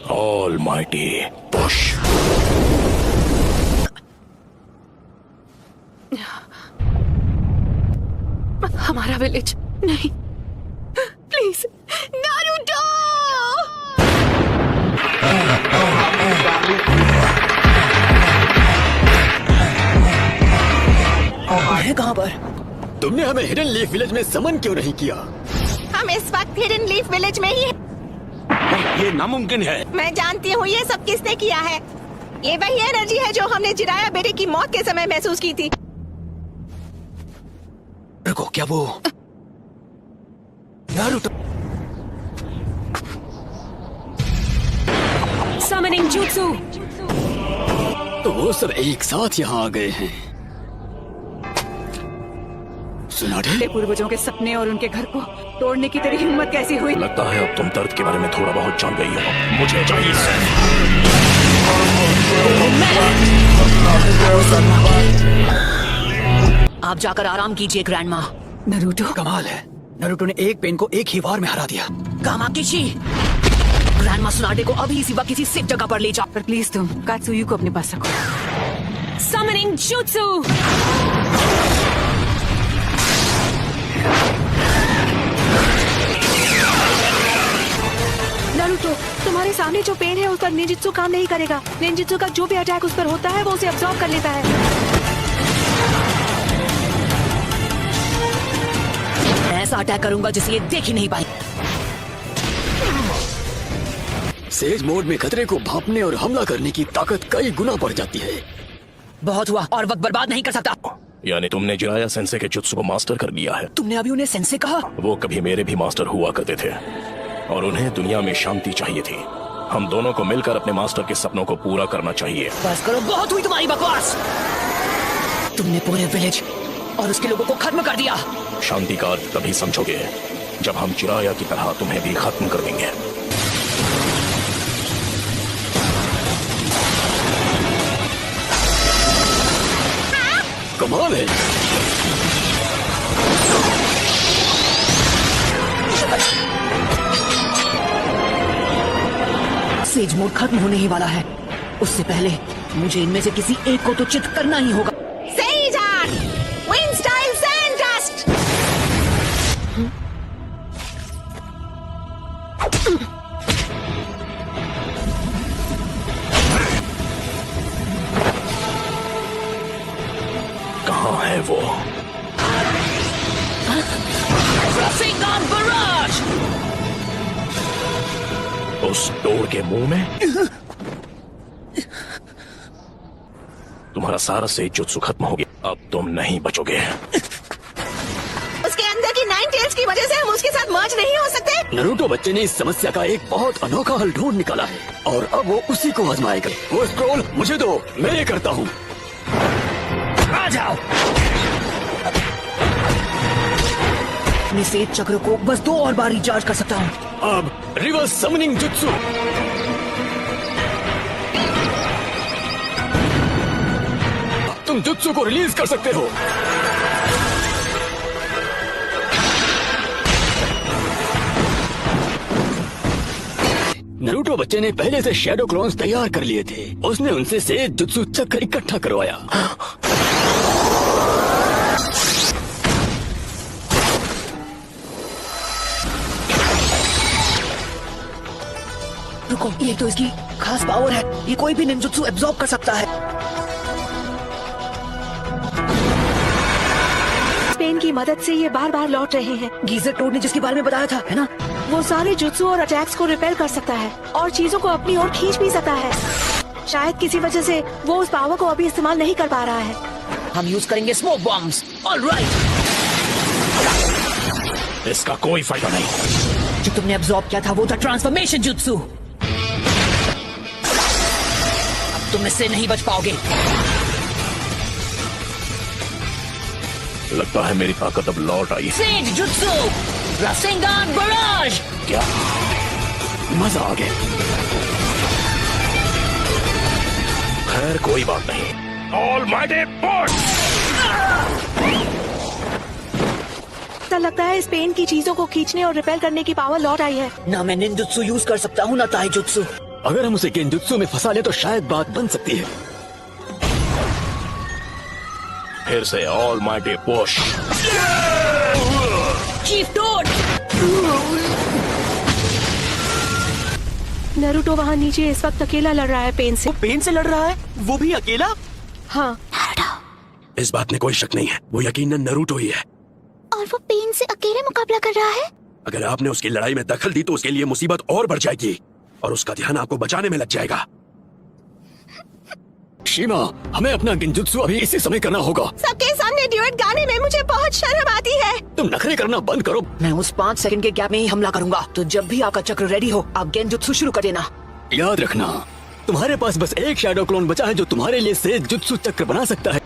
Almighty push. हमारा village नहीं, please Naruto. है कहाँ पर? तुमने हमें हिडन लीफ विलेज में समन क्यों नहीं किया? हम इस वक्त हिडन लीफ विलेज में ही हैं। ये नामुमकिन है। मैं जानती हूँ ये सब किसने किया है। ये वही एनर्जी है जो हमने जिराया बेटे की मौत के समय महसूस की थी। रुको, क्या वो नारुतो? Summoning jutsu। तो वो सब एक साथ यहाँ आ गए हैं। सुनाडे? पूर्वजों के सपने और उनके घर को तोड़ने की तेरी हिम्मत कैसी हुई? लगता है अब तुम दर्द के बारे में थोड़ा बहुत जान गई हो। मुझे चाहिए आप जाकर आराम कीजिए ग्रैंडमा। नरूटो, कमाल है, नारुतो ने एक पेन को एक ही वार में हरा दिया। कामाकिशी, ग्रैंडमा सुनाडे को अभी इसी वक्त किसी सेफ जगह पर ले जाओ। पर प्लीज तुम कात्सुयु को अपने पास रखो। Summoning jutsu। नारुतो, तुम्हारे सामने जो पेन है उस पर निंजुत्सु काम नहीं करेगा। निंजुत्सु का जो भी अटैक उस पर होता है वो उसे अब्सॉर्ब कर लेता है। ऐसा अटैक करूंगा जिसे ये देख ही नहीं पाई। सेज मोड में खतरे को भांपने और हमला करने की ताकत कई गुना बढ़ जाती है। बहुत हुआ और वक्त बर्बाद नहीं कर सकता। यानी तुमने जिराया सेंसे के जुत्सु को मास्टर कर लिया है। तुमने अभी उन्हें सेंसे कहा? वो कभी मेरे भी मास्टर हुआ करते थे और उन्हें दुनिया में शांति चाहिए थी। हम दोनों को मिलकर अपने मास्टर के सपनों को पूरा करना चाहिए। बस करो, बहुत हुई तुम्हारी बकवास। तुमने पूरे विलेज और उसके लोगों को खत्म कर दिया। शांति का अर्थ तभी समझोगे जब हम जिराया की तरह तुम्हें भी खत्म कर देंगे। कमाल है। सेज मोड खत्म होने ही वाला है। उससे पहले मुझे इनमें से किसी एक को तो चित करना ही होगा। Sage Art, Wind Style Sandust। कहाँ है वो? Rasengan Barrage! उस डोर के मुंह में? तुम्हारा सारा से जुत्सु खत्म हो गया। अब तुम नहीं बचोगे। उसके अंदर की 9 टेल्स की वजह से हम उसके साथ मर्ज नहीं हो सकते। नारुतो बच्चे ने इस समस्या का एक बहुत अनोखा हल ढूंढ निकाला है और अब वो उसी को आजमाएगा। वो स्क्रॉल मुझे दो, मैं ये करता हूँ। आ जाओ। अपने सेज चक्र को बस 2 और बार रिचार्ज कर सकता हूँ। अब रिवर्स समनिंग जुत्सु। तुम जुत्सु को रिलीज कर सकते हो। नारुतो बच्चे ने पहले से शैडो क्लोन्स तैयार कर लिए थे। उसने उनसे सेज जुत्सु चक्र इकट्ठा करवाया। रुको, ये तो इसकी खास पावर है। ये कोई भी निंजुत्सु एब्जॉर्ब कर सकता है। पेन की मदद से ये बार बार लौट रहे हैं। गीजर टोड ने जिसके बारे में बताया था, है ना? वो सारे जुत्सु और अटैक्स को रिपेल कर सकता है और चीजों को अपनी ओर खींच भी सकता है। शायद किसी वजह से वो उस पावर को अभी इस्तेमाल नहीं कर पा रहा है। हम यूज करेंगे स्मोक बॉम्ब्स। ऑलराइट। इसका कोई फायदा नहीं। जो तुमने एब्जॉर्ब किया था वो था ट्रांसफॉर्मेशन जुत्सु। अब तुम इससे नहीं बच पाओगे। लगता है मेरी ताकत अब लौट आई। Sage jutsu, Rasengan barrage. क्या मजा आ गया। खैर कोई बात नहीं। Almighty push. ऐसा लगता है इस पेन की चीजों को खींचने और रिपेल करने की पावर लौट आई है। ना मैं निंजुत्सु यूज कर सकता हूँ ना ताईजुत्सु। अगर हम उसे गेंजुत्सु में फंसा ले तो शायद बात बन सकती है। फिर से almighty push. Chief toad! Naruto वहाँ नीचे इस वक्त अकेला लड़ रहा है पेन से। पेन से लड़ रहा है, वो भी अकेला। हाँ, इस बात में कोई शक नहीं है, वो यकीनन नरूटो ही है। और वो पेन से अकेले मुकाबला कर रहा है। अगर आपने उसकी लड़ाई में दखल दी तो उसके लिए मुसीबत और बढ़ जाएगी और उसका ध्यान आपको बचाने में लग जाएगा। शीमा, हमें अपना गेंजुत्सु अभी इसी समय करना होगा। सबके सामने ड्यूएट गाने में मुझे बहुत शर्म आती है। तुम नखरे करना बंद करो। मैं उस 5 सेकंड के गैप में ही हमला करूंगा, तो जब भी आपका चक्र रेडी हो आप गेंजुत्सु शुरू कर देना। याद रखना, तुम्हारे पास बस एक शैडो क्लोन बचा है जो तुम्हारे लिए से जुत्सु चक्र बना सकता है।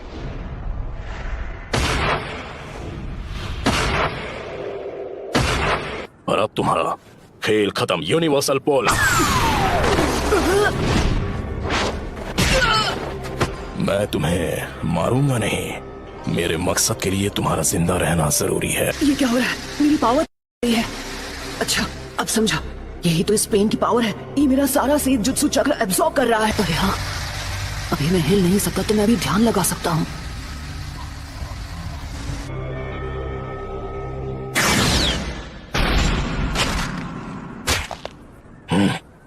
और अब तुम्हारा खेल खत्म। यूनिवर्सल पोल। मैं तुम्हें मारूंगा नहीं। मेरे मकसद के लिए तुम्हारा जिंदा रहना जरूरी है। ये क्या हो रहा है? मेरी पावर है। अच्छा, अब समझा। यही तो इस पेन की पावर है। ये मेरा सारा सेज जुत्सु चक्र एब्सॉर्ब कर रहा है। अरे हाँ, अभी मैं हिल नहीं सकता तो मैं अभी ध्यान लगा सकता हूँ।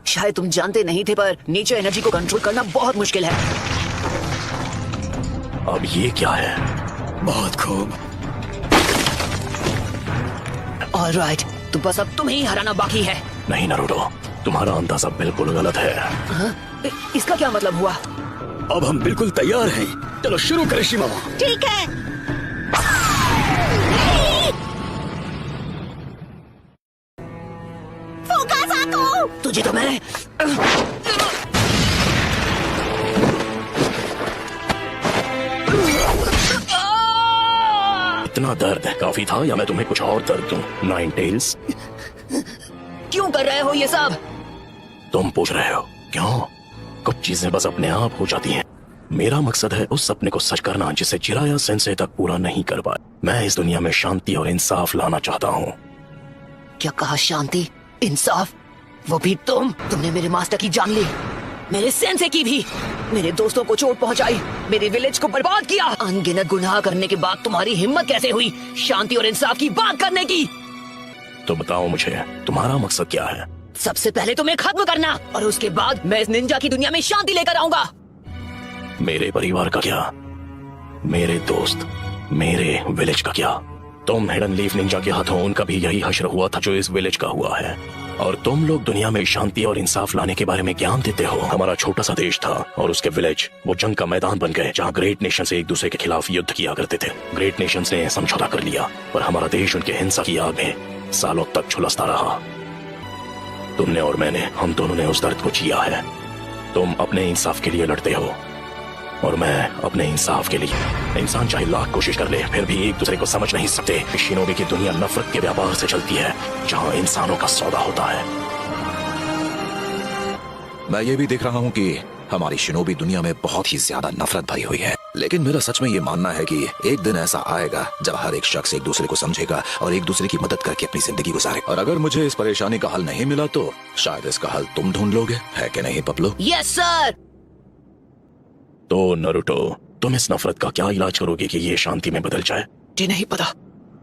शायद तुम जानते नहीं थे, पर नेचर एनर्जी को कंट्रोल करना बहुत मुश्किल है। अब ये क्या है? बहुत खूब। ऑलराइट, तो बस अब तुम्हें ही हराना बाकी है। नहीं नरूटो, तुम्हारा अंदाजा बिल्कुल गलत है। इसका क्या मतलब हुआ? अब हम बिल्कुल तैयार हैं। चलो शुरू करें शीमा। ठीक है। फोकस आको। तुझे तो मैं इतना दर्द काफी था या मैं तुम्हें कुछ और दर्द दूं? नाइन टेल्स, क्यों कर रहे हो ये सब? तुम पूछ रहे हो क्यों? कुछ चीजें बस अपने आप हो जाती हैं। मेरा मकसद है उस सपने को सच करना जिसे चिराया सेंसे तक पूरा नहीं कर पाया। मैं इस दुनिया में शांति और इंसाफ लाना चाहता हूँ। क्या कहा? शांति, इंसाफ? वो भी तुमने मेरे मास्टर की जान ली, मेरे सेंसे की भी, मेरे दोस्तों को चोट पहुंचाई, मेरे विलेज को बर्बाद किया। अनगिनत गुनाह करने के बाद तुम्हारी हिम्मत कैसे हुई शांति और इंसाफ की बात करने की? तो बताओ मुझे, तुम्हारा मकसद क्या है? सबसे पहले तुम्हें खत्म करना, और उसके बाद मैं इस निंजा की दुनिया में शांति लेकर आऊंगा। मेरे परिवार का क्या? मेरे दोस्त, मेरे विलेज का क्या? तुम हिडन लीफ निंजा के हाथों उनका भी यही हश्र हुआ था जो इस विलेज का हुआ है। और तुम लोग दुनिया में शांति और इंसाफ लाने के बारे में ज्ञान देते हो। हमारा छोटा सा देश था और उसके विलेज वो जंग का मैदान बन गए जहाँ ग्रेट नेशन से एक दूसरे के खिलाफ युद्ध किया करते थे। ग्रेट नेशन ने समझौता कर लिया पर हमारा देश उनके हिंसा की आग में सालों तक झुलसता रहा। तुमने और मैंने, हम दोनों ने उस दर्द को जिया है। तुम अपने इंसाफ के लिए लड़ते हो और मैं अपने इंसाफ के लिए। इंसान चाहे लाख कोशिश कर ले फिर भी एक दूसरे को समझ नहीं सकते। शिनोबी की दुनिया नफरत के व्यापार से चलती है जहां इंसानों का सौदा होता है। मैं ये भी देख रहा हूँ कि हमारी शिनोबी दुनिया में बहुत ही ज्यादा नफरत भरी हुई है, लेकिन मेरा सच में ये मानना है कि एक दिन ऐसा आएगा जब हर एक शख्स एक दूसरे को समझेगा और एक दूसरे की मदद करके अपनी जिंदगी गुजारेगा। और अगर मुझे इस परेशानी का हल नहीं मिला तो शायद इसका हल तुम ढूंढ लोगे, है कि नहीं पपलू? Yes sir. तो नरूटो, तुम इस नफरत का क्या इलाज करोगे कि ये शांति में बदल जाए? जी नहीं पता,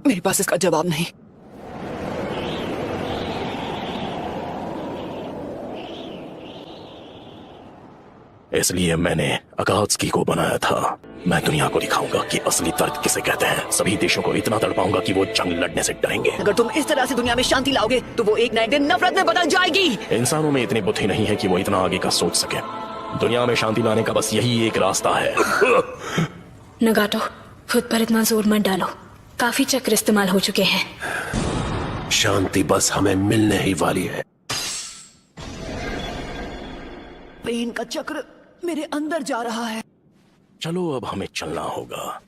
मेरे पास इसका जवाब नहीं। इसलिए मैंने अकात्सुकी को बनाया था। मैं दुनिया को दिखाऊंगा कि असली दर्द किसे कहते हैं। सभी देशों को इतना तड़पाऊंगा कि वो जंग लड़ने से डरेंगे। अगर तुम इस तरह से दुनिया में शांति लाओगे तो वो एक ना एक दिन नफरत में बदल जाएगी। इंसानों में इतनी बुद्धि नहीं है कि वो इतना आगे का सोच सके। दुनिया में शांति लाने का बस यही एक रास्ता है। नगाटो, खुद पर इतना जोर मत डालो। काफी चक्र इस्तेमाल हो चुके हैं। शांति बस हमें मिलने ही वाली है। पेन का चक्र मेरे अंदर जा रहा है। चलो अब हमें चलना होगा।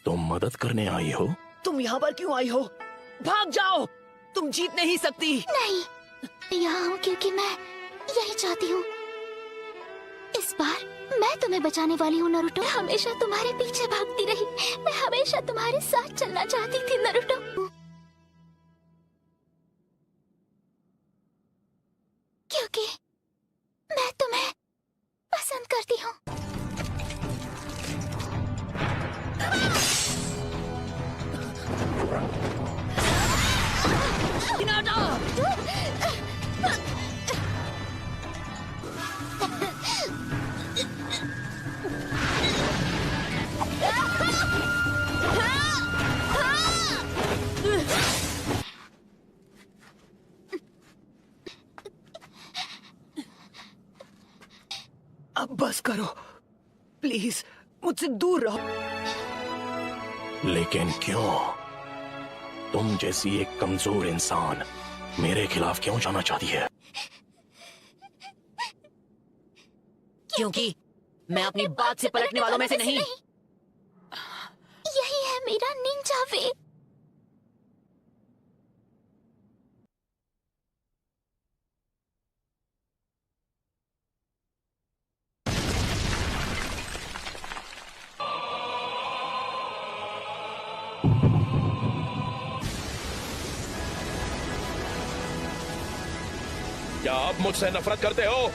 तुम मदद करने आई हो? तुम यहाँ पर क्यों आई हो? भाग जाओ, तुम जीत नहीं सकती। नहीं, मैं यहाँ हूँ क्योंकि मैं यही चाहती हूँ। इस बार मैं तुम्हें बचाने वाली हूँ नारुतो। मैं हमेशा तुम्हारे पीछे भागती रही, मैं हमेशा तुम्हारे साथ चलना चाहती थी नारुतो। क्योंकि मैं तुम्हें पसंद करती हूँ। अब बस करो प्लीज, मुझसे दूर रहो। लेकिन क्यों? तुम जैसी एक कमजोर इंसान मेरे खिलाफ क्यों जाना चाहती है? क्योंकि मैं अपनी बात से पलटने वालों में से नहीं। यही है मेरा निंजा वे। क्या आप मुझसे नफरत करते हो?